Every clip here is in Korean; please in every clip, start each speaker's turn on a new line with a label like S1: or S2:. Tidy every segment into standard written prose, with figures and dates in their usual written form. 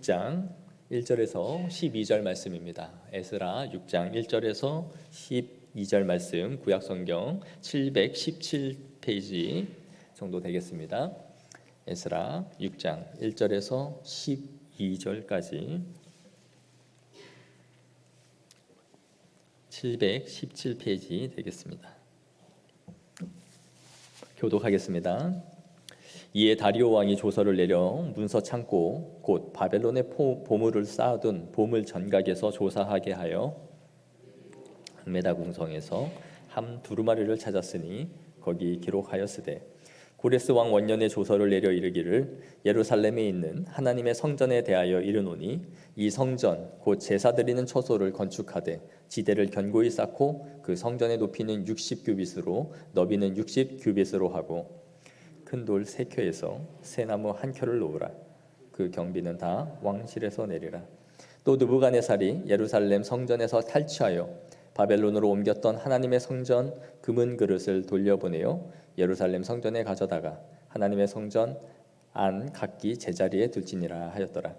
S1: 6장 1절에서 12절 말씀입니다. 에스라 6장 1절에서 12절 말씀, 구약성경 717페이지 정도 되겠습니다. 에스라 6장 1절에서 12절까지 717페이지 되겠습니다. 교독하겠습니다. 이에 다리오 왕이 조서를 내려 문서 창고 곧 바벨론의 보물을 쌓아둔 보물 전각에서 조사하게 하여 항메다 궁성에서 함 두루마리를 찾았으니 거기 기록하였으되 고레스 왕 원년에 조서를 내려 이르기를 예루살렘에 있는 하나님의 성전에 대하여 이르노니 이 성전 곧 제사 드리는 처소를 건축하되 지대를 견고히 쌓고 그 성전의 높이는 60규빗으로 너비는 60규빗으로 하고 큰 돌 3켜에서 새나무 1켜를 놓으라. 그 경비는 다 왕실에서 내리라. 또 느부갓네살이 예루살렘 성전에서 탈취하여 바벨론으로 옮겼던 하나님의 성전 금은 그릇을 돌려보내어 예루살렘 성전에 가져다가 하나님의 성전 안 각기 제자리에 둘지니라 하였더라.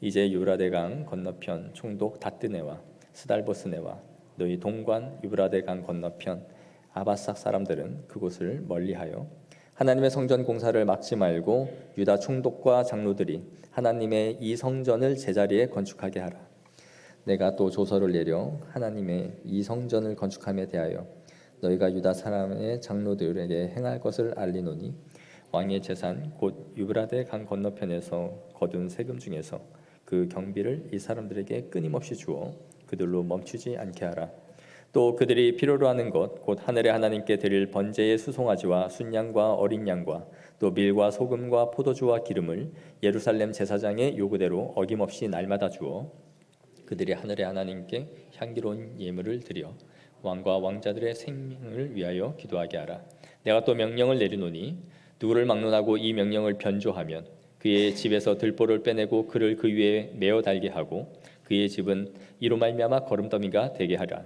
S1: 이제 유브라데강 건너편 총독 다뜨네와 스달보스네와 너희 동관 유브라데강 건너편 아바삭 사람들은 그곳을 멀리하여 하나님의 성전 공사를 막지 말고 유다 총독과 장로들이 하나님의 이 성전을 제자리에 건축하게 하라. 내가 또 조서를 내려 하나님의 이 성전을 건축함에 대하여 너희가 유다 사람의 장로들에게 행할 것을 알리노니 왕의 재산 곧 유브라데 강 건너편에서 거둔 세금 중에서 그 경비를 이 사람들에게 끊임없이 주어 그들로 멈추지 않게 하라. 또 그들이 필요로 하는 것 곧 하늘의 하나님께 드릴 번제의 수송아지와 순양과 어린 양과 또 밀과 소금과 포도주와 기름을 예루살렘 제사장의 요구대로 어김없이 날마다 주어 그들이 하늘의 하나님께 향기로운 예물을 드려 왕과 왕자들의 생명을 위하여 기도하게 하라. 내가 또 명령을 내리노니 누구를 막론하고 이 명령을 변조하면 그의 집에서 들보를 빼내고 그를 그 위에 메어 달게 하고 그의 집은 이로 말미암아 거름더미가 되게 하라.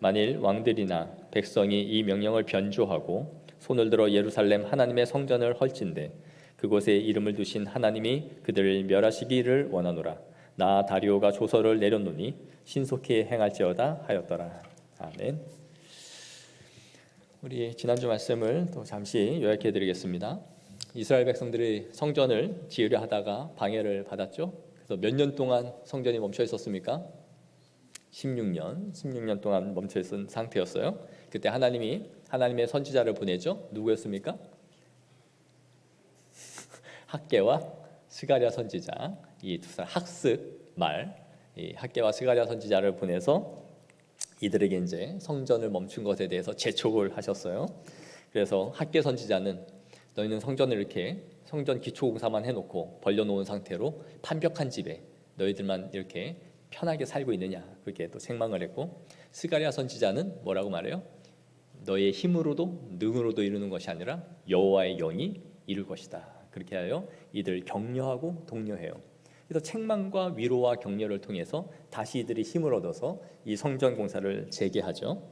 S1: 만일 왕들이나 백성이 이 명령을 변조하고 손을 들어 예루살렘 하나님의 성전을 헐진대 그곳에 이름을 두신 하나님이 그들을 멸하시기를 원하노라. 나 다리오가 조서를 내렸노니 신속히 행할지어다 하였더라. 아멘. 우리 지난주 말씀을 또 잠시 요약해 드리겠습니다. 이스라엘 백성들이 성전을 지으려 하다가 방해를 받았죠. 그래서 몇 년 동안 성전이 멈춰 있었습니까? 16년 동안 멈춰 있은 상태였어요. 그때 하나님의 선지자를 보내죠. 누구였습니까? 학개와 스가랴 선지자, 이 두 사람 학습 말, 이 학개와 스가랴 선지자를 보내서 이들에게 이제 성전을 멈춘 것에 대해서 재촉을 하셨어요. 그래서 학개 선지자는 너희는 성전을 이렇게 성전 기초 공사만 해놓고 벌려놓은 상태로 판벽한 집에 너희들만 이렇게 편하게 살고 있느냐, 그렇게 또 책망을 했고, 스가랴 선지자는 뭐라고 말해요? 너의 힘으로도 능으로도 이루는 것이 아니라 여호와의 영이 이룰 것이다. 그렇게 하여 이들 격려하고 독려해요. 그래서 책망과 위로와 격려를 통해서 다시 이들이 힘을 얻어서 이 성전 공사를 재개하죠.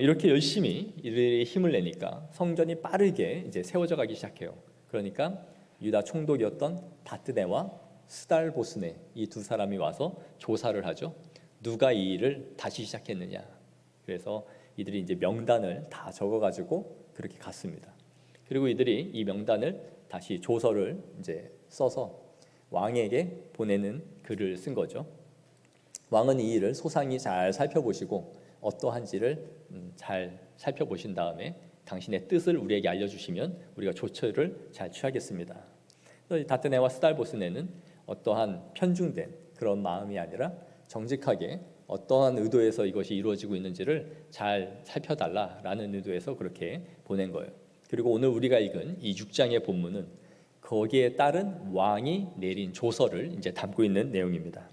S1: 이렇게 열심히 이들이 힘을 내니까 성전이 빠르게 이제 세워져 가기 시작해요. 그러니까 유다 총독이었던 다뜨네와 스달보스네 이 두 사람이 와서 조사를 하죠. 누가 이 일을 다시 시작했느냐. 그래서 이들이 이제 명단을 다 적어가지고 그렇게 갔습니다. 그리고 이들이 이 명단을 다시 조서를 이제 써서 왕에게 보내는 글을 쓴 거죠. 왕은 이 일을 소상히 잘 살펴보시고 어떠한지를 잘 살펴보신 다음에 당신의 뜻을 우리에게 알려주시면 우리가 조처를 잘 취하겠습니다. 다뜨네와 스달보스네는 어떠한 편중된 그런 마음이 아니라 정직하게 어떠한 의도에서 이것이 이루어지고 있는지를 잘 살펴달라라는 의도에서 그렇게 보낸 거예요. 그리고 오늘 우리가 읽은 이 6장의 본문은 거기에 따른 왕이 내린 조서를 이제 담고 있는 내용입니다.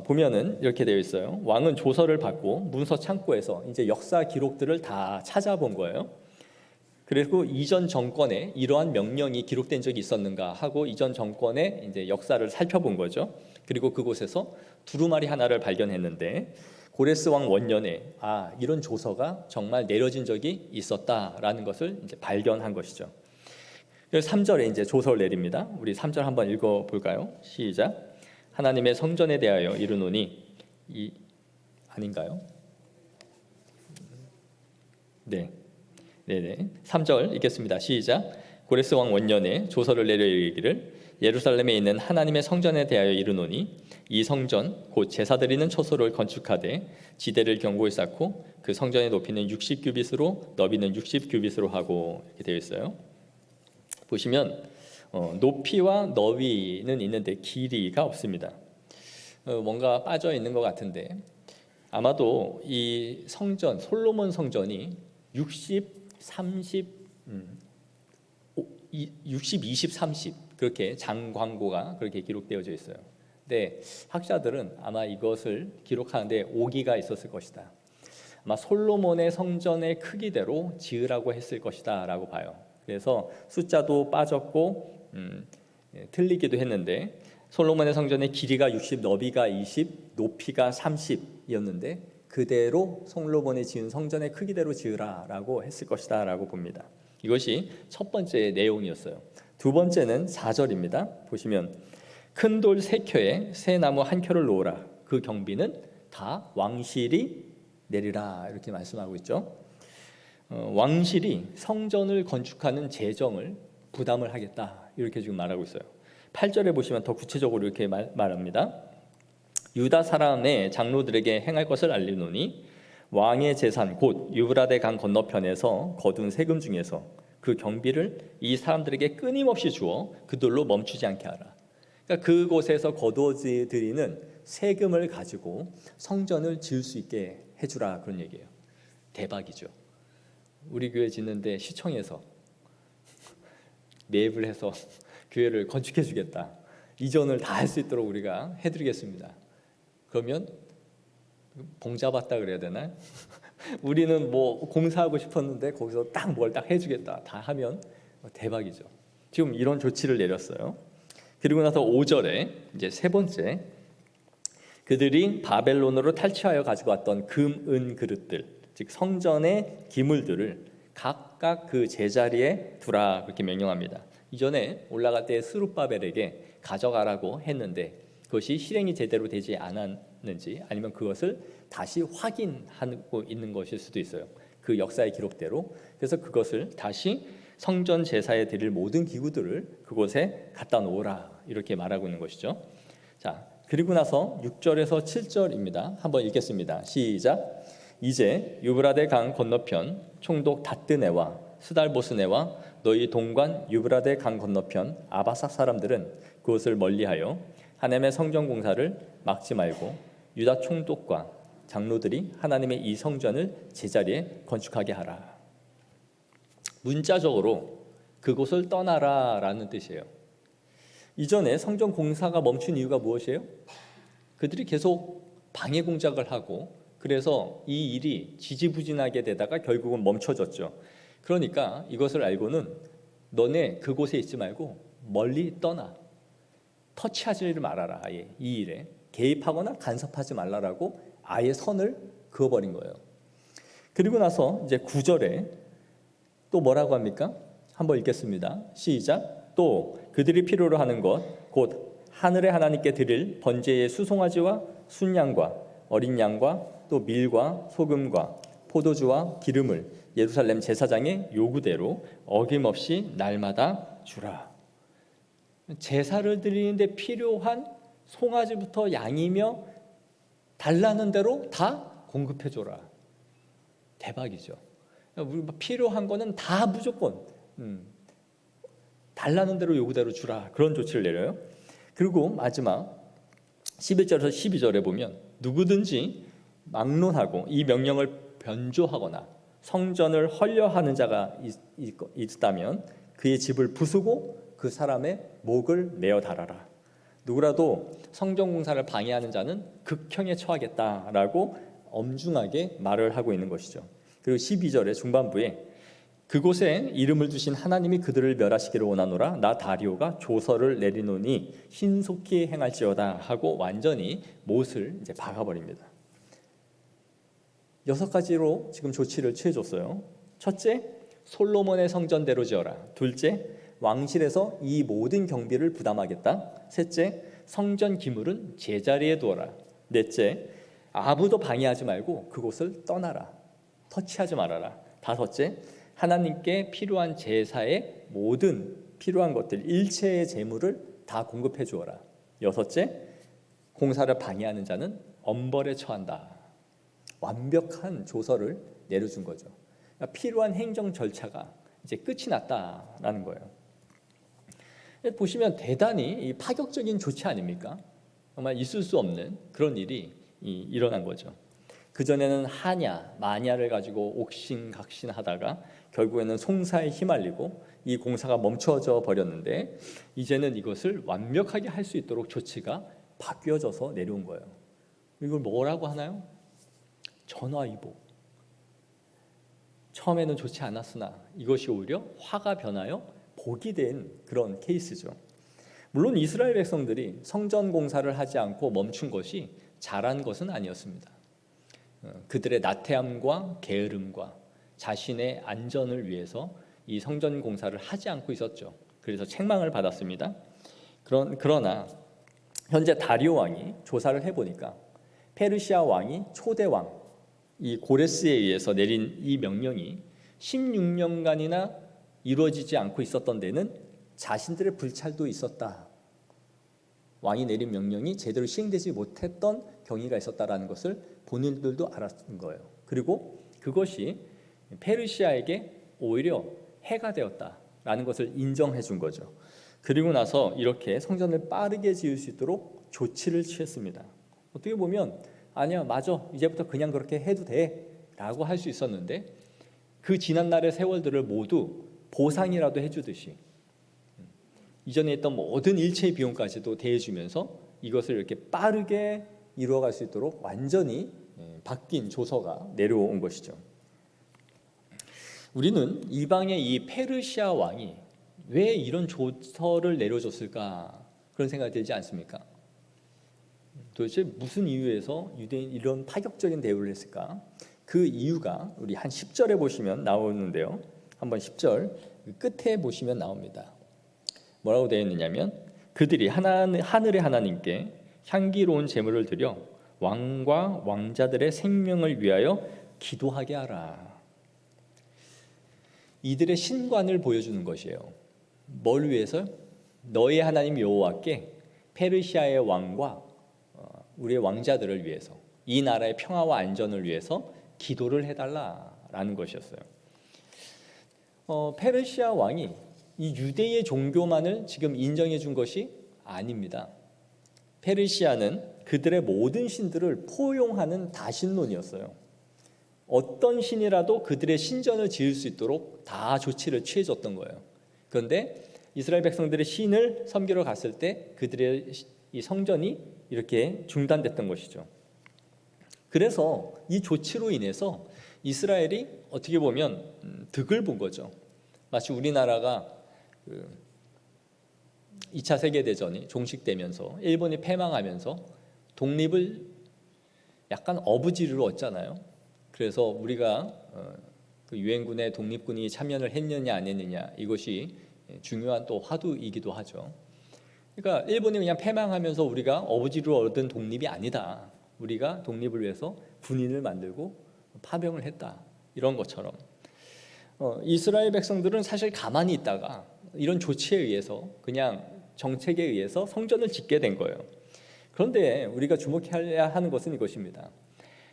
S1: 보면은 이렇게 되어 있어요. 왕은 조서를 받고 문서 창고에서 이제 역사 기록들을 다 찾아본 거예요. 그리고 이전 정권에 이러한 명령이 기록된 적이 있었는가 하고 이전 정권의 이제 역사를 살펴본 거죠. 그리고 그곳에서 두루마리 하나를 발견했는데 고레스 왕 원년에 이런 조서가 정말 내려진 적이 있었다라는 것을 이제 발견한 것이죠. 3절에 이제 조서를 내립니다. 우리 3절 한번 읽어 볼까요? 시작. 하나님의 성전에 대하여 이르노니 이 아닌가요? 네. 네네. 3절 읽겠습니다. 시작. 고레스 왕 원년에 조서를 내려 이르기를 예루살렘에 있는 하나님의 성전에 대하여 이르노니 이 성전 곧 제사 드리는 처소를 건축하되 지대를 견고히 쌓고 그 성전의 높이는 60규빗으로 너비는 60규빗으로 하고 이렇게 되어 있어요. 보시면 높이와 너비는 있는데 길이가 없습니다. 뭔가 빠져 있는 것 같은데 아마도 이 성전 솔로몬 성전이 60, 30, 60, 20, 30 그렇게 장광고가 그렇게 기록되어져 있어요. 근데 학자들은 아마 이것을 기록하는데 오기가 있었을 것이다. 아마 솔로몬의 성전의 크기대로 지으라고 했을 것이다 라고 봐요. 그래서 숫자도 빠졌고 틀리기도 했는데 솔로몬의 성전의 길이가 60, 너비가 20, 높이가 30이었는데 그대로 솔로몬이 지은 성전의 크기대로 지으라라고 했을 것이다 라고 봅니다. 이것이 첫 번째 내용이었어요. 두 번째는 4절입니다. 보시면 큰 돌 3켜에 새 나무 1켜를 놓으라. 그 경비는 다 왕실이 내리라 이렇게 말씀하고 있죠. 왕실이 성전을 건축하는 재정을 부담을 하겠다 이렇게 지금 말하고 있어요. 8절에 보시면 더 구체적으로 이렇게 말합니다. 유다 사람의 장로들에게 행할 것을 알리노니 왕의 재산 곧 유브라데 강 건너편에서 거둔 세금 중에서 그 경비를 이 사람들에게 끊임없이 주어 그들로 멈추지 않게 하라. 그러니까 그곳에서 거두어 드리는 세금을 가지고 성전을 지을 수 있게 해주라 그런 얘기예요. 대박이죠. 우리 교회 짓는데 시청에서 매입을 해서 교회를 건축해 주겠다. 이전을 다 할 수 있도록 우리가 해드리겠습니다. 그러면 봉잡았다 그래야 되나요? 우리는 뭐 공사하고 싶었는데 거기서 딱 뭘 딱 해주겠다. 다 하면 대박이죠. 지금 이런 조치를 내렸어요. 그리고 나서 5절에 이제 세 번째 그들이 바벨론으로 탈취하여 가지고 왔던 금, 은 그릇들 즉 성전의 기물들을 각각 그 제자리에 두라 그렇게 명령합니다. 이전에 올라갈 때 스룹바벨에게 가져가라고 했는데 그것이 실행이 제대로 되지 않았는지 아니면 그것을 다시 확인하고 있는 것일 수도 있어요. 그 역사의 기록대로. 그래서 그것을 다시 성전 제사에 드릴 모든 기구들을 그곳에 갖다 놓으라 이렇게 말하고 있는 것이죠. 자, 그리고 나서 6절에서 7절입니다. 한번 읽겠습니다. 시작. 이제 유브라데 강 건너편 총독 다뜨네와 스달보스네와 너희 동관 유브라데 강 건너편 아바삭 사람들은 그것을 멀리하여 하나님의 성전 공사를 막지 말고 유다 총독과 장로들이 하나님의 이 성전을 제자리에 건축하게 하라. 문자적으로 그곳을 떠나라라는 뜻이에요. 이전에 성전 공사가 멈춘 이유가 무엇이에요? 그들이 계속 방해 공작을 하고 그래서 이 일이 지지부진하게 되다가 결국은 멈춰졌죠. 그러니까 이것을 알고는 너네 그곳에 있지 말고 멀리 떠나. 터치하지를 말아라. 아예 이 일에 개입하거나 간섭하지 말라라고 아예 선을 그어버린 거예요. 그리고 나서 이제 9절에 또 뭐라고 합니까? 한번 읽겠습니다. 시작. 또 그들이 필요로 하는 것 곧 하늘의 하나님께 드릴 번제의 수송아지와 순양과 어린 양과 또 밀과 소금과 포도주와 기름을 예루살렘 제사장의 요구대로 어김없이 날마다 주라. 제사를 드리는데 필요한 송아지부터 양이며 달라는 대로 다 공급해 줘라. 대박이죠. 우리 필요한 거는 다 무조건 달라는 대로 요구대로 주라. 그런 조치를 내려요. 그리고 마지막 11절에서 12절에 보면 누구든지 막론하고 이 명령을 변조하거나 성전을 헐려하는 자가 있다면 그의 집을 부수고 그 사람의 목을 내어 달아라. 누구라도 성전 공사를 방해하는 자는 극형에 처하겠다라고 엄중하게 말을 하고 있는 것이죠. 그리고 12절의 중반부에 그곳에 이름을 두신 하나님이 그들을 멸하시기를 원하노라. 나 다리오가 조서를 내리노니 신속히 행할지어다 하고 완전히 못을 이제 박아버립니다. 6가지로 지금 조치를 취해줬어요. 첫째, 솔로몬의 성전대로 지어라. 둘째, 왕실에서 이 모든 경비를 부담하겠다. 셋째, 성전 기물은 제자리에 두어라. 넷째, 아무도 방해하지 말고 그곳을 떠나라. 터치하지 말아라. 다섯째, 하나님께 필요한 제사의 모든 필요한 것들, 일체의 재물을 다 공급해 주어라. 여섯째, 공사를 방해하는 자는 엄벌에 처한다. 완벽한 조서를 내려준 거죠. 그러니까 필요한 행정 절차가 이제 끝이 났다라는 거예요. 보시면 대단히 파격적인 조치 아닙니까? 정말 있을 수 없는 그런 일이 일어난 거죠. 그전에는 하냐 마냐를 가지고 옥신각신하다가 결국에는 송사에 휘말리고 이 공사가 멈춰져 버렸는데, 이제는 이것을 완벽하게 할 수 있도록 조치가 바뀌어져서 내려온 거예요. 이걸 뭐라고 하나요? 전화위복. 처음에는 좋지 않았으나 이것이 오히려 화가 변하여 복이 된 그런 케이스죠. 물론 이스라엘 백성들이 성전 공사를 하지 않고 멈춘 것이 잘한 것은 아니었습니다. 그들의 나태함과 게으름과 자신의 안전을 위해서 이 성전 공사를 하지 않고 있었죠. 그래서 책망을 받았습니다. 그러나 현재 다리오 왕이 조사를 해보니까 페르시아 왕이 초대 왕 이 고레스에 의해서 내린 이 명령이 16년간이나 이루어지지 않고 있었던 데는 자신들의 불찰도 있었다. 왕이 내린 명령이 제대로 시행되지 못했던 경위가 있었다라는 것을 본인들도 알았던 거예요. 그리고 그것이 페르시아에게 오히려 해가 되었다라는 것을 인정해 준 거죠. 그리고 나서 이렇게 성전을 빠르게 지을 수 있도록 조치를 취했습니다. 어떻게 보면 아니야, 맞아, 이제부터 그냥 그렇게 해도 돼 라고 할 수 있었는데, 그 지난날의 세월들을 모두 보상이라도 해주듯이 이전에 있던 모든 일체의 비용까지도 대해주면서 이것을 이렇게 빠르게 이루어갈 수 있도록 완전히 바뀐 조서가 내려온 것이죠. 우리는 이방의 이 페르시아 왕이 왜 이런 조서를 내려줬을까 그런 생각이 들지 않습니까? 도대체 무슨 이유에서 유대인 이런 파격적인 대우를 했을까? 그 이유가 우리 한 10절에 보시면 나오는데요. 한번 10절 끝에 보시면 나옵니다. 뭐라고 되어 있느냐면, 그들이 하늘의 하나님께 향기로운 제물을 드려 왕과 왕자들의 생명을 위하여 기도하게 하라. 이들의 신관을 보여주는 것이에요. 뭘 위해서? 너희 하나님 여호와께 페르시아의 왕과 우리의 왕자들을 위해서, 이 나라의 평화와 안전을 위해서 기도를 해달라라는 것이었어요. 페르시아 왕이 이 유대의 종교만을 지금 인정해 준 것이 아닙니다. 페르시아는 그들의 모든 신들을 포용하는 다신론이었어요. 어떤 신이라도 그들의 신전을 지을 수 있도록 다 조치를 취해줬던 거예요. 그런데 이스라엘 백성들의 신을 섬기러 갔을 때 그들의 이 성전이 이렇게 중단됐던 것이죠. 그래서 이 조치로 인해서 이스라엘이 어떻게 보면 득을 본 거죠. 마치 우리나라가 2차 세계대전이 종식되면서 일본이 패망하면서 독립을 약간 어부지리로 얻잖아요. 그래서 우리가 그 유엔군의 독립군이 참여를 했느냐 안 했느냐, 이것이 중요한 또 화두이기도 하죠. 그러니까 일본이 그냥 패망하면서 우리가 어부지리로 얻은 독립이 아니다. 우리가 독립을 위해서 군인을 만들고 파병을 했다. 이런 것처럼 이스라엘 백성들은 사실 가만히 있다가 이런 조치에 의해서, 그냥 정책에 의해서 성전을 짓게 된 거예요. 그런데 우리가 주목해야 하는 것은 이것입니다.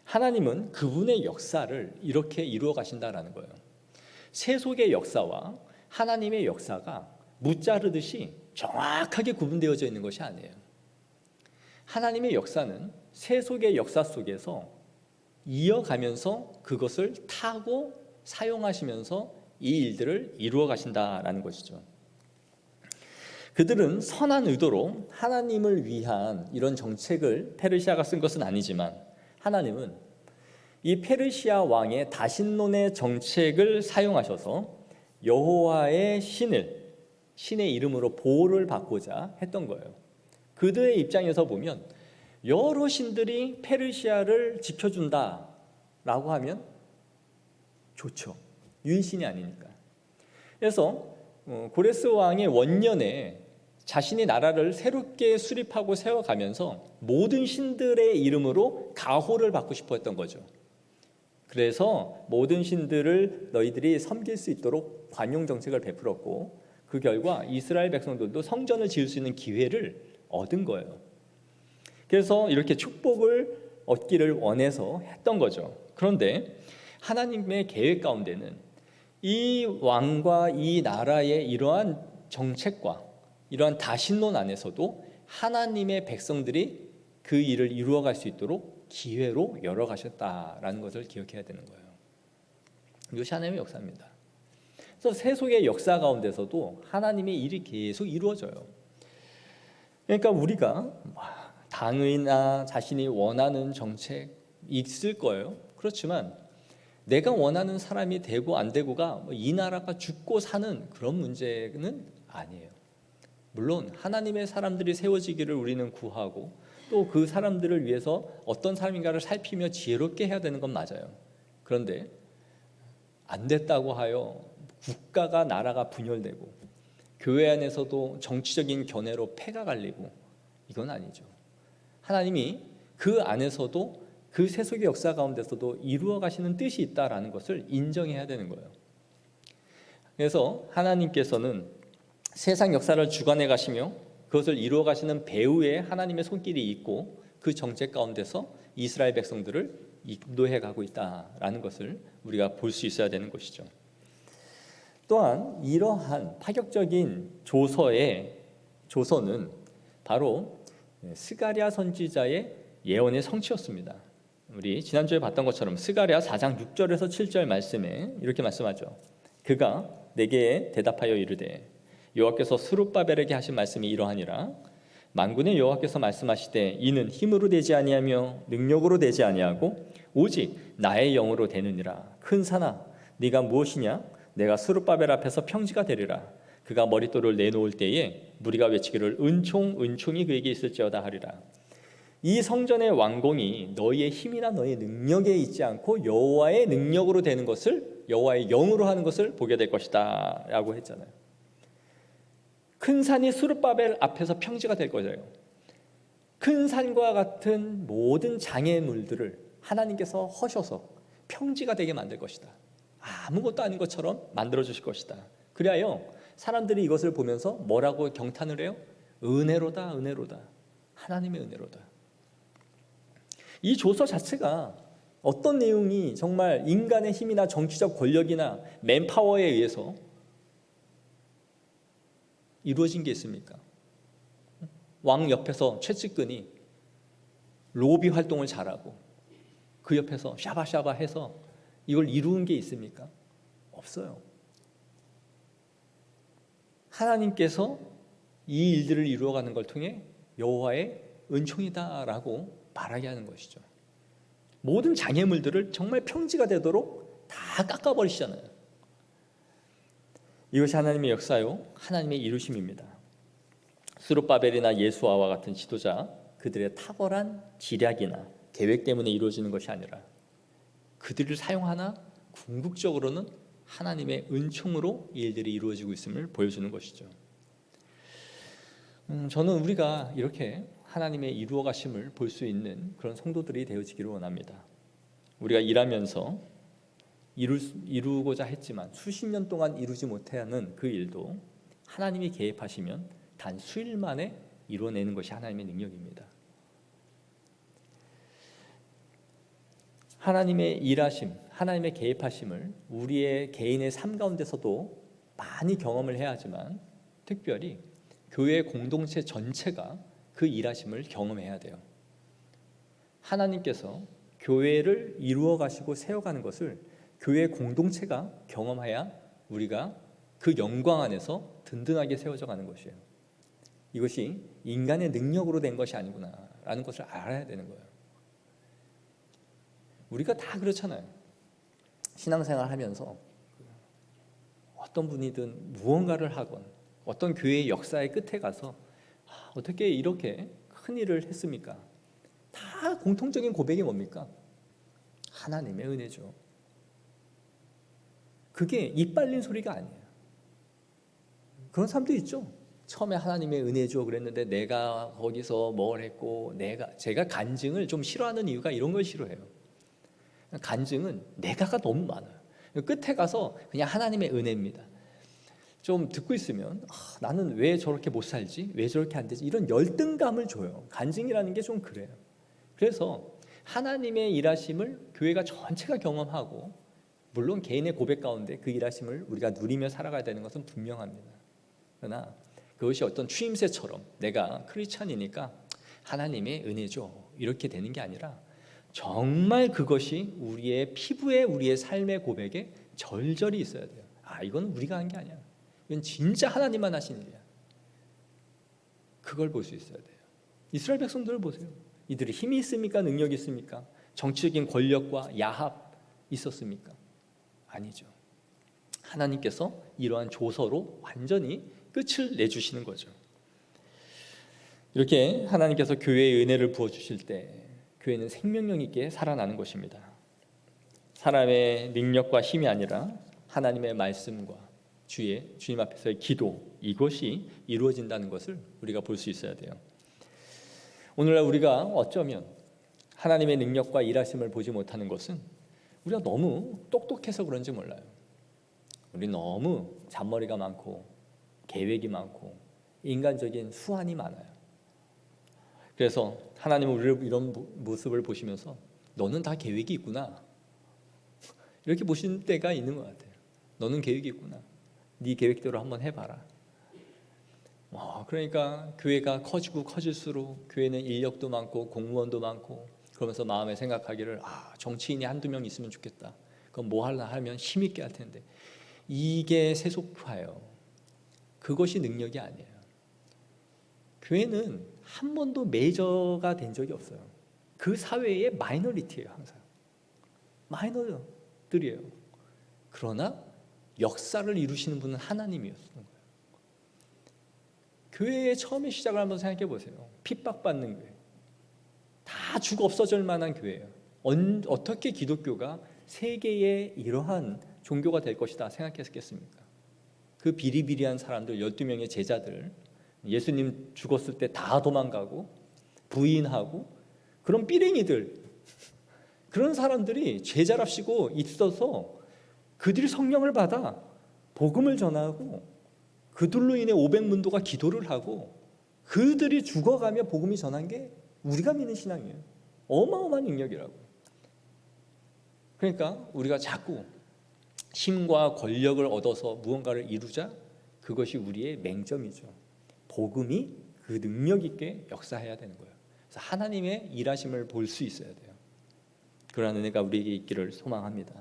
S1: 하나님은 그분의 역사를 이렇게 이루어 가신다라는 거예요. 세속의 역사와 하나님의 역사가 무자르듯이 정확하게 구분되어져 있는 것이 아니에요. 하나님의 역사는 세속의 역사 속에서 이어가면서 그것을 타고 사용하시면서 이 일들을 이루어 가신다라는 것이죠. 그들은 선한 의도로 하나님을 위한 이런 정책을 페르시아가 쓴 것은 아니지만, 하나님은 이 페르시아 왕의 다신론의 정책을 사용하셔서 여호와의 신의 이름으로 보호를 받고자 했던 거예요. 그들의 입장에서 보면 여러 신들이 페르시아를 지켜준다라고 하면 좋죠. 유일신이 아니니까. 그래서 고레스 왕의 원년에 자신이 나라를 새롭게 수립하고 세워가면서 모든 신들의 이름으로 가호를 받고 싶어 했던 거죠. 그래서 모든 신들을 너희들이 섬길 수 있도록 관용 정책을 베풀었고, 그 결과 이스라엘 백성들도 성전을 지을 수 있는 기회를 얻은 거예요. 그래서 이렇게 축복을 얻기를 원해서 했던 거죠. 그런데 하나님의 계획 가운데는 이 왕과 이 나라의 이러한 정책과 이러한 다신론 안에서도 하나님의 백성들이 그 일을 이루어갈 수 있도록 기회로 열어가셨다라는 것을 기억해야 되는 거예요. 이것이 하나님의 역사입니다. 그래서 세속의 역사 가운데서도 하나님의 일이 계속 이루어져요. 그러니까 우리가 당이나 자신이 원하는 정책 있을 거예요. 그렇지만 내가 원하는 사람이 되고 안 되고가 이 나라가 죽고 사는 그런 문제는 아니에요. 물론 하나님의 사람들이 세워지기를 우리는 구하고 또 그 사람들을 위해서 어떤 사람인가를 살피며 지혜롭게 해야 되는 건 맞아요. 그런데 안 됐다고 하여 국가가 나라가 분열되고 교회 안에서도 정치적인 견해로 패가 갈리고 이건 아니죠. 하나님이 그 안에서도 그 세속의 역사 가운데서도 이루어 가시는 뜻이 있다라는 것을 인정해야 되는 거예요. 그래서 하나님께서는 세상 역사를 주관해 가시며 그것을 이루어 가시는 배후에 하나님의 손길이 있고 그 정책 가운데서 이스라엘 백성들을 인도해 가고 있다라는 것을 우리가 볼 수 있어야 되는 것이죠. 또한 이러한 파격적인 조서는 바로 스가랴 선지자의 예언의 성취였습니다. 우리 지난주에 봤던 것처럼 스가랴 4장 6절에서 7절 말씀에 이렇게 말씀하죠. 그가 내게 대답하여 이르되 여호와께서 스룹바벨에게 하신 말씀이 이러하니라. 만군의 여호와께서 말씀하시되 이는 힘으로 되지 아니하며 능력으로 되지 아니하고 오직 나의 영으로 되느니라. 큰 산아 네가 무엇이냐? 내가 스룹바벨 앞에서 평지가 되리라. 그가 머릿돌을 내놓을 때에 무리가 외치기를 은총이 그에게 있을지어다 하리라. 이 성전의 완공이 너희의 힘이나 너희의 능력에 있지 않고 여호와의 능력으로 되는 것을, 여호와의 영으로 하는 것을 보게 될 것이다 라고 했잖아요. 큰 산이 스룹바벨 앞에서 평지가 될 거예요. 큰 산과 같은 모든 장애물들을 하나님께서 허셔서 평지가 되게 만들 것이다. 아무것도 아닌 것처럼 만들어 주실 것이다. 그리하여 사람들이 이것을 보면서 뭐라고 경탄을 해요? 은혜로다, 은혜로다. 하나님의 은혜로다. 이 조서 자체가 어떤 내용이 정말 인간의 힘이나 정치적 권력이나 맨파워에 의해서 이루어진 게 있습니까? 왕 옆에서 최측근이 로비 활동을 잘하고 그 옆에서 샤바샤바 해서 이걸 이루은 게 있습니까? 없어요. 하나님께서 이 일들을 이루어가는 걸 통해 여호와의 은총이다라고 말하게 하는 것이죠. 모든 장애물들을 정말 평지가 되도록 다 깎아버리시잖아요. 이것이 하나님의 역사요, 하나님의 이루심입니다. 스룹바벨이나 예수아와 같은 지도자, 그들의 탁월한 지략이나 계획 때문에 이루어지는 것이 아니라 그들을 사용하나 궁극적으로는 하나님의 은총으로 이 일들이 이루어지고 있음을 보여주는 것이죠. 저는 우리가 이렇게 하나님의 이루어 가심을 볼 수 있는 그런 성도들이 되어지기를 원합니다. 우리가 일하면서 이루고자 했지만 수십 년 동안 이루지 못하는 그 일도 하나님이 개입하시면 단 수일 만에 이루어내는 것이 하나님의 능력입니다. 하나님의 일하심, 하나님의 개입하심을 우리의 개인의 삶 가운데서도 많이 경험을 해야 하지만 특별히 교회 공동체 전체가 그 일하심을 경험해야 돼요. 하나님께서 교회를 이루어 가시고 세워가는 것을 교회 공동체가 경험해야 우리가 그 영광 안에서 든든하게 세워져 가는 것이에요. 이것이 인간의 능력으로 된 것이 아니구나라는 것을 알아야 되는 거예요. 우리가 다 그렇잖아요. 신앙생활 하면서 어떤 분이든 무언가를 하건 어떤 교회의 역사의 끝에 가서 어떻게 이렇게 큰 일을 했습니까? 다 공통적인 고백이 뭡니까? 하나님의 은혜죠. 그게 입 빨린 소리가 아니에요. 그런 사람도 있죠. 처음에 하나님의 은혜죠 그랬는데 내가 거기서 뭘 했고 제가 간증을 좀 싫어하는 이유가 이런 걸 싫어해요. 간증은 내가가 너무 많아요. 끝에 가서 그냥 하나님의 은혜입니다. 좀 듣고 있으면 나는 왜 저렇게 못 살지? 왜 저렇게 안 되지? 이런 열등감을 줘요. 간증이라는 게 좀 그래요. 그래서 하나님의 일하심을 교회가 전체가 경험하고 물론 개인의 고백 가운데 그 일하심을 우리가 누리며 살아가야 되는 것은 분명합니다. 그러나 그것이 어떤 추임새처럼 내가 크리스찬이니까 하나님의 은혜죠 이렇게 되는 게 아니라 정말 그것이 우리의 피부에 우리의 삶의 고백에 절절히 있어야 돼요. 이건 우리가 한 게 아니야. 이건 진짜 하나님만 하신 일이야. 그걸 볼 수 있어야 돼요. 이스라엘 백성들을 보세요. 이들이 힘이 있습니까? 능력이 있습니까? 정치적인 권력과 야합 있었습니까? 아니죠. 하나님께서 이러한 조서로 완전히 끝을 내주시는 거죠. 이렇게 하나님께서 교회에 은혜를 부어주실 때 교회는 생명력 있게 살아나는 것입니다. 사람의 능력과 힘이 아니라 하나님의 말씀과 주님 앞에서의 기도, 이것이 이루어진다는 것을 우리가 볼 수 있어야 돼요. 오늘날 우리가 어쩌면 하나님의 능력과 일하심을 보지 못하는 것은 우리가 너무 똑똑해서 그런지 몰라요. 우리 너무 잔머리가 많고 계획이 많고 인간적인 수완이 많아요. 그래서 하나님은 우리를 이런 모습을 보시면서 너는 다 계획이 있구나 이렇게 보시는 때가 있는 것 같아요. 너는 계획이 있구나. 네 계획대로 한번 해봐라. 그러니까 교회가 커지고 커질수록 교회는 인력도 많고 공무원도 많고 그러면서 마음에 생각하기를 정치인이 한두 명 있으면 좋겠다. 그럼 뭐 하려 하면 힘있게 할 텐데 이게 세속화예요. 그것이 능력이 아니에요. 교회는 한 번도 메이저가 된 적이 없어요. 그 사회의 마이너리티예요. 항상 마이너들이에요. 그러나 역사를 이루시는 분은 하나님이었던 거예요. 교회의 처음에 시작을 한번 생각해 보세요. 핍박받는 교회, 다 죽어 없어질 만한 교회예요. 어떻게 기독교가 세계의 이러한 종교가 될 것이다 생각했겠습니까? 그 비리비리한 사람들 12명의 제자들, 예수님 죽었을 때 다 도망가고 부인하고 그런 삐랭이들, 그런 사람들이 제자랍시고 있어서 그들이 성령을 받아 복음을 전하고 그들로 인해 500문도가 기도를 하고 그들이 죽어가며 복음이 전한 게 우리가 믿는 신앙이에요. 어마어마한 능력이라고. 그러니까 우리가 자꾸 힘과 권력을 얻어서 무언가를 이루자, 그것이 우리의 맹점이죠. 복음이 그 능력 있게 역사해야 되는 거예요. 그래서 하나님의 일하심을 볼 수 있어야 돼요. 그러한 은혜가 우리에게 있기를 소망합니다.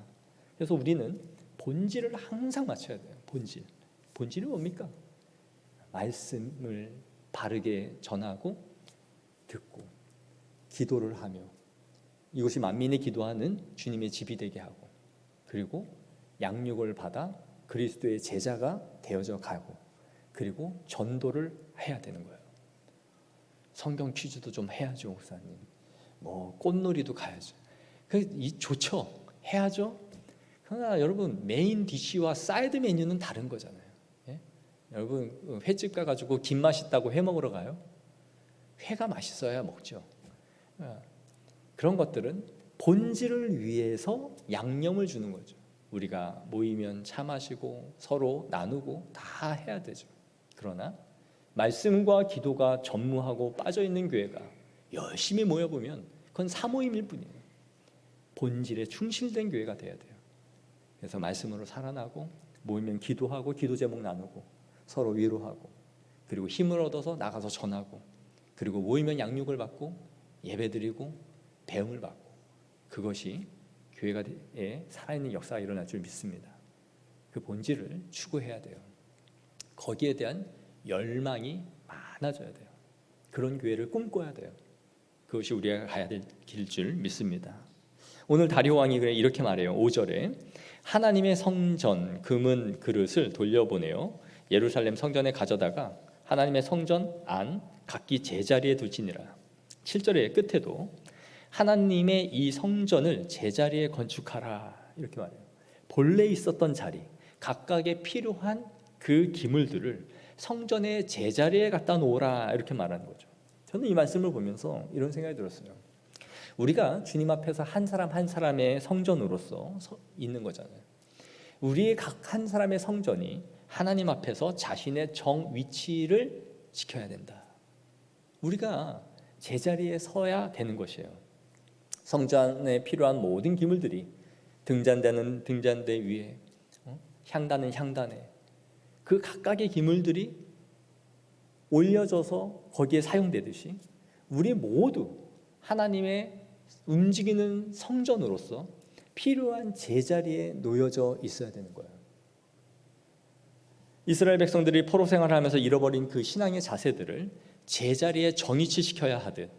S1: 그래서 우리는 본질을 항상 맞춰야 돼요. 본질이 뭡니까? 말씀을 바르게 전하고 듣고 기도를 하며 이것이 만민이 기도하는 주님의 집이 되게 하고 그리고 양육을 받아 그리스도의 제자가 되어져 가고 그리고 전도를 해야 되는 거예요. 성경 퀴즈도 좀 해야죠, 목사님. 꽃놀이도 가야죠. 좋죠. 해야죠. 그러나 여러분 메인 디쉬와 사이드 메뉴는 다른 거잖아요. 예? 여러분 횟집 가가지고 김 맛있다고 회 먹으러 가요? 회가 맛있어야 먹죠. 그런 것들은 본질을 위해서 양념을 주는 거죠. 우리가 모이면 차 마시고 서로 나누고 다 해야 되죠. 그러나 말씀과 기도가 전무하고 빠져있는 교회가 열심히 모여보면 그건 사모임일 뿐이에요. 본질에 충실된 교회가 돼야 돼요. 그래서 말씀으로 살아나고 모이면 기도하고 기도 제목 나누고 서로 위로하고 그리고 힘을 얻어서 나가서 전하고 그리고 모이면 양육을 받고 예배드리고 배움을 받고 그것이 교회에 살아있는 역사가 일어날 줄 믿습니다. 그 본질을 추구해야 돼요. 거기에 대한 열망이 많아져야 돼요. 그런 교회를 꿈꿔야 돼요. 그것이 우리가 가야 될 길 줄 믿습니다. 오늘 다리오 왕이 이렇게 말해요. 5절에 하나님의 성전 금은 그릇을 돌려보내어 예루살렘 성전에 가져다가 하나님의 성전 안 각기 제자리에 둘지니라. 7절의 끝에도 하나님의 이 성전을 제자리에 건축하라 이렇게 말해요. 본래 있었던 자리, 각각의 필요한 그 기물들을 성전의 제자리에 갖다 놓으라 이렇게 말하는 거죠. 저는 이 말씀을 보면서 이런 생각이 들었어요. 우리가 주님 앞에서 한 사람 한 사람의 성전으로서 있는 거잖아요. 우리의 각 한 사람의 성전이 하나님 앞에서 자신의 정 위치를 지켜야 된다. 우리가 제자리에 서야 되는 것이에요. 성전에 필요한 모든 기물들이 등잔대는 등잔대 위에, 향단은 향단에, 그 각각의 기물들이 올려져서 거기에 사용되듯이 우리 모두 하나님의 움직이는 성전으로서 필요한 제자리에 놓여져 있어야 되는 거예요. 이스라엘 백성들이 포로 생활을 하면서 잃어버린 그 신앙의 자세들을 제자리에 정위치시켜야 하듯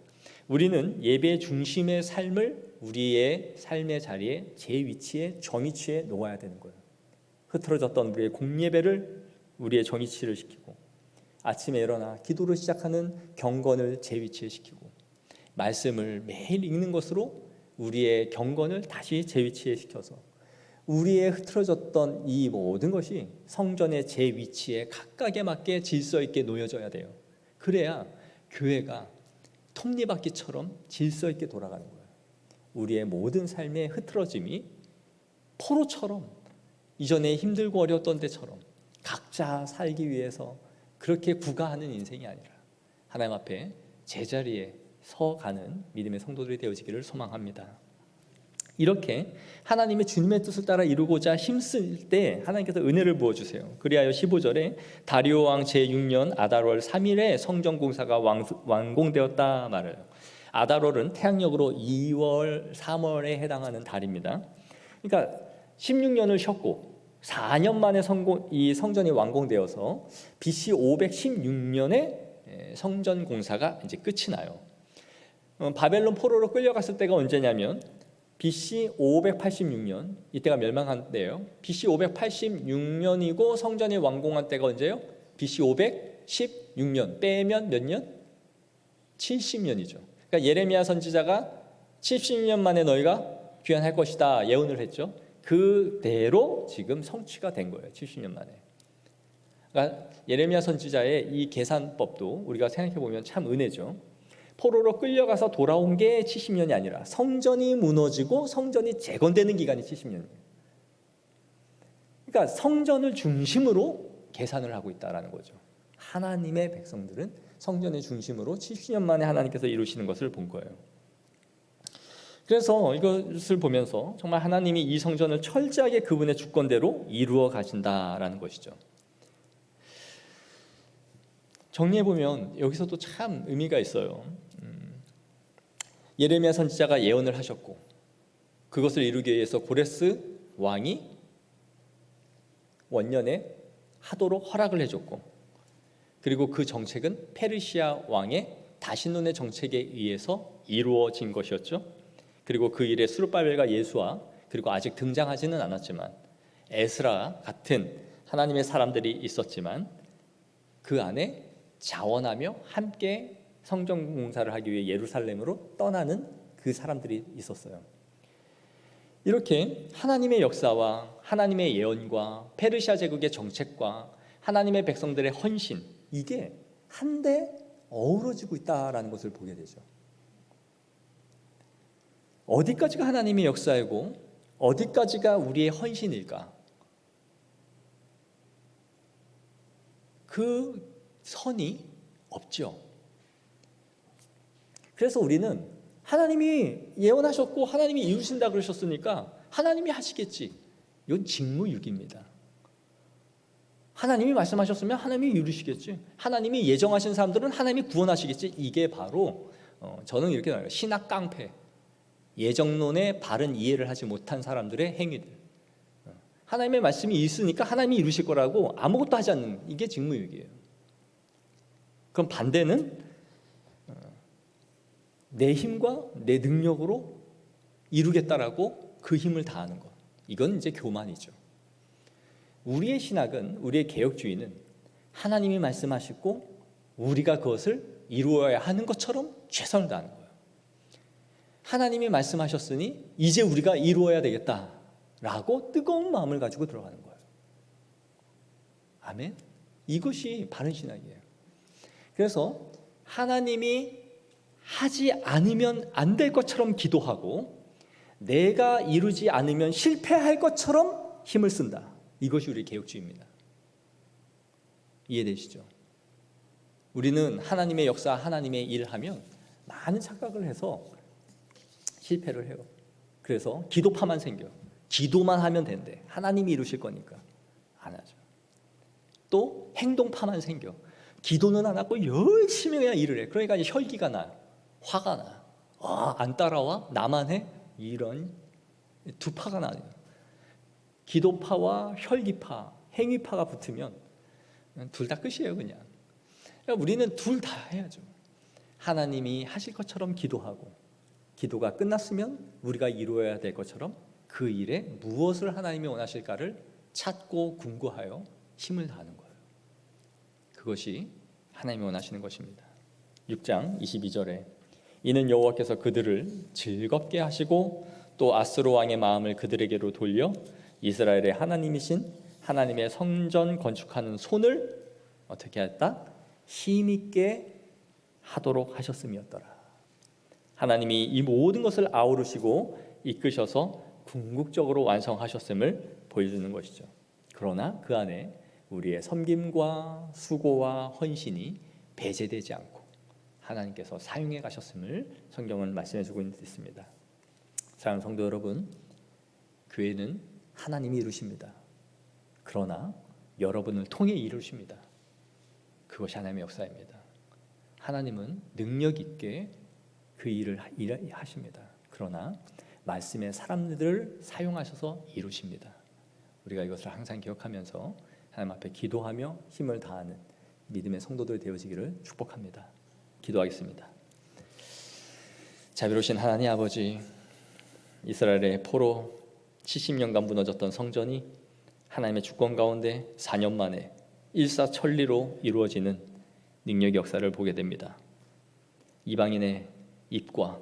S1: 우리는 예배 중심의 삶을 우리의 삶의 자리에 제 위치에 정위치에 놓아야 되는 거예요. 흐트러졌던 우리의 공예배를 우리의 정위치를 시키고, 아침에 일어나 기도를 시작하는 경건을 제 위치에 시키고, 말씀을 매일 읽는 것으로 우리의 경건을 다시 제 위치에 시켜서 우리의 흐트러졌던 이 모든 것이 성전의 제 위치에 각각에 맞게 질서 있게 놓여져야 돼요. 그래야 교회가 톱니바퀴처럼 질서 있게 돌아가는 거예요. 우리의 모든 삶의 흐트러짐이 포로처럼 이전에 힘들고 어려웠던 때처럼 각자 살기 위해서 그렇게 구가하는 인생이 아니라 하나님 앞에 제자리에 서가는 믿음의 성도들이 되어지기를 소망합니다. 이렇게 하나님의 주님의 뜻을 따라 이루고자 힘쓸 때 하나님께서 은혜를 부어주세요. 그리하여 15절에 다리오 왕 제6년 아달월 3일에 성전 공사가 완공되었다 말해요. 아달월은 태양력으로 2월, 3월에 해당하는 달입니다. 그러니까 16년을 쉬었고 4년 만에 이 성전이 완공되어서 BC 516년에 성전 공사가 이제 끝이 나요. 바벨론 포로로 끌려갔을 때가 언제냐면 BC 586년, 이때가 멸망한 때예요. BC 586년이고 성전이 완공한 때가 언제요? BC 516년 빼면 몇 년? 70년이죠. 그러니까 예레미야 선지자가 70년 만에 너희가 귀환할 것이다 예언을 했죠. 그대로 지금 성취가 된 거예요. 70년 만에. 그러니까 예레미야 선지자의 이 계산법도 우리가 생각해 보면 참 은혜죠. 포로로 끌려가서 돌아온 게 70년이 아니라 성전이 무너지고 성전이 재건되는 기간이 70년이에요. 그러니까 성전을 중심으로 계산을 하고 있다는 거죠. 하나님의 백성들은 성전의 중심으로 70년 만에 하나님께서 이루시는 것을 본 거예요. 그래서 이것을 보면서 정말 하나님이 이 성전을 철저하게 그분의 주권대로 이루어 가신다라는 것이죠. 정리해보면 여기서도 참 의미가 있어요. 예레미야 선지자가 예언을 하셨고 그것을 이루기 위해서 고레스 왕이 원년에 하도록 허락을 해줬고, 그리고 그 정책은 페르시아 왕의 다신론의 정책에 의해서 이루어진 것이었죠. 그리고 그 일에 스룹바벨과 예수와 그리고 아직 등장하지는 않았지만 에스라 같은 하나님의 사람들이 있었지만 그 안에 자원하며 함께 성전 공사를 하기 위해 예루살렘으로 떠나는 그 사람들이 있었어요. 이렇게 하나님의 역사와 하나님의 예언과 페르시아 제국의 정책과 하나님의 백성들의 헌신, 이게 한데 어우러지고 있다라는 것을 보게 되죠. 어디까지가 하나님의 역사이고 어디까지가 우리의 헌신일까? 그 선이 없죠. 그래서 우리는 하나님이 예언하셨고 하나님이 이루신다 그러셨으니까 하나님이 하시겠지. 이건 직무유기입니다. 하나님이 말씀하셨으면 하나님이 이루시겠지. 하나님이 예정하신 사람들은 하나님이 구원하시겠지. 이게 바로 저는 이렇게 말해요. 신학 깡패, 예정론의 바른 이해를 하지 못한 사람들의 행위들. 하나님의 말씀이 있으니까 하나님이 이루실 거라고 아무것도 하지 않는, 이게 직무유기예요. 그럼 반대는 내 힘과 내 능력으로 이루겠다라고 그 힘을 다하는 것. 이건 이제 교만이죠. 우리의 신학은, 우리의 개혁주의는 하나님이 말씀하시고 우리가 그것을 이루어야 하는 것처럼 최선을 다하는 거예요. 하나님이 말씀하셨으니 이제 우리가 이루어야 되겠다라고 뜨거운 마음을 가지고 들어가는 거예요. 아멘. 이것이 바른 신앙이에요. 그래서 하나님이 하지 않으면 안 될 것처럼 기도하고 내가 이루지 않으면 실패할 것처럼 힘을 쓴다. 이것이 우리 개혁주의입니다. 이해되시죠? 우리는 하나님의 역사, 하나님의 일을 하면 많은 착각을 해서 실패를 해요. 그래서 기도파만 생겨. 기도만 하면 된대. 하나님이 이루실 거니까 안 하죠. 또 행동파만 생겨. 기도는 안 하고 열심히 그냥 일을 해. 그러니까 혈기가 나요. 화가 나. 안 따라와? 나만 해? 이런 두 파가 나요. 기도파와 혈기파, 행위파가 붙으면 둘 다 끝이에요, 그냥. 그러니까 우리는 둘 다 해야죠. 하나님이 하실 것처럼 기도하고 기도가 끝났으면 우리가 이루어야 될 것처럼 그 일에 무엇을 하나님이 원하실까를 찾고 궁구하여 힘을 다하는 거예요. 그것이 하나님이 원하시는 것입니다. 6장 22절에 이는 여호와께서 그들을 즐겁게 하시고 또 아스로 왕의 마음을 그들에게로 돌려 이스라엘의 하나님이신 하나님의 성전 건축하는 손을 어떻게 했다? 힘있게 하도록 하셨음이었더라. 하나님이 이 모든 것을 아우르시고 이끄셔서 궁극적으로 완성하셨음을 보여주는 것이죠. 그러나 그 안에 우리의 섬김과 수고와 헌신이 배제되지 않고 하나님께서 사용해 가셨음을 성경은 말씀해 주고 있습니다. 사랑하는 성도 여러분, 교회는 하나님이 이루십니다. 그러나 여러분을 통해 이루십니다. 그것이 하나님의 역사입니다. 하나님은 능력 있게 그 일을 하십니다. 그러나 말씀의 사람들을 사용하셔서 이루십니다. 우리가 이것을 항상 기억하면서 하나님 앞에 기도하며 힘을 다하는 믿음의 성도들 되어지기를 축복합니다. 기도하겠습니다. 자비로우신 하나님 아버지, 이스라엘의 포로 70년간 무너졌던 성전이 하나님의 주권 가운데 4년 만에 일사천리로 이루어지는 능력의 역사를 보게 됩니다. 이방인의 입과